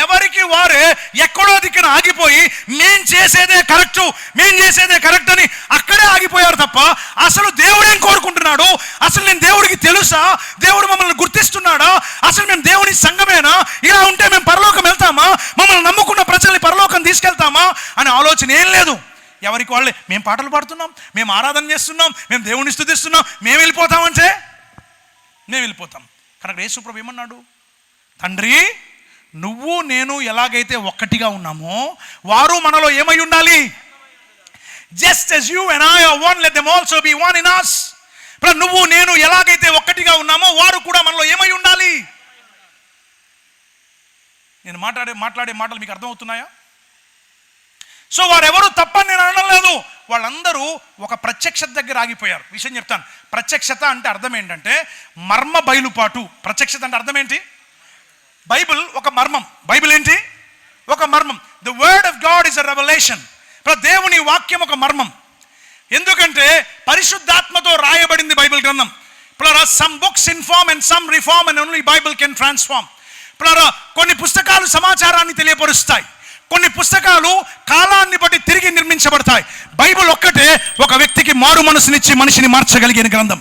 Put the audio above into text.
ఎవరికి వారే ఎక్కడో దిక్కున ఆగిపోయి మేం చేసేదే కరెక్ట్ అని అక్కడే ఆగిపోయారు తప్ప అసలు దేవుడేం కోరుకుంటున్నాడు, అసలు నేను దేవుడికి తెలుసా, దేవుడు మమ్మల్ని గుర్తిస్తున్నాడా, అసలు మేము దేవుని సంఘమేనా, ఇలా ఉంటే మేము పరలోకం వెళ్తామా, మమ్మల్ని నమ్ముకున్న ప్రజల్ని పరలోకం తీసుకెళ్తామా అనే ఆలోచన ఏం లేదు. ఎవరికి వాళ్ళే మేము పాటలు పాడుతున్నాం, మేము ఆరాధన చేస్తున్నాం, మేము దేవుని స్తుతిస్తున్నాం, మేము వెళ్ళిపోతామంటే మేము వెళ్ళిపోతాం. కనుక యేసు ప్రభు ఏమన్నాడు, తండ్రి నువ్వు నేను ఎలాగైతే ఒక్కటిగా ఉన్నామో వారు మనలో ఏమై ఉండాలి, just as you and I are one, let them also be one in us. నువ్వు నేను ఎలాగైతే ఒక్కటిగా ఉన్నామో వారు కూడా మనలో ఏమై ఉండాలి. నేను మాట్లాడే మాటలు మీకు అర్థమవుతున్నాయా? సో వారెవరు తప్పని నేను అనడం లేదు, వాళ్ళందరూ ఒక ప్రత్యక్షత దగ్గర ఆగిపోయారు. విషయం చెప్తాను. ప్రత్యక్షత అంటే అర్థం ఏంటంటే మర్మ బయలుపాటు. ప్రత్యక్షత అంటే అర్థం ఏంటి? బైబిల్ ఒక మర్మం. బైబిల్ ఏంటి? ఒక మర్మం. The word of God is a revolution. దేవుని వాక్యం ఒక మర్మం. ఎందుకంటే పరిశుద్ధాత్మతో రాయబడింది బైబిల్ గ్రంథం. Some books inform and some reform and only Bible can transform. కొన్ని పుస్తకాలు సమాచారాన్ని తెలియపరుస్తాయి, కొన్ని పుస్తకాలు కాలాన్ని బట్టి తిరిగి నిర్మించబడతాయి. బైబిల్ ఒక్కటే ఒక వ్యక్తికి మారు మనసునిచ్చి మనిషిని మార్చగలిగిన గ్రంథం.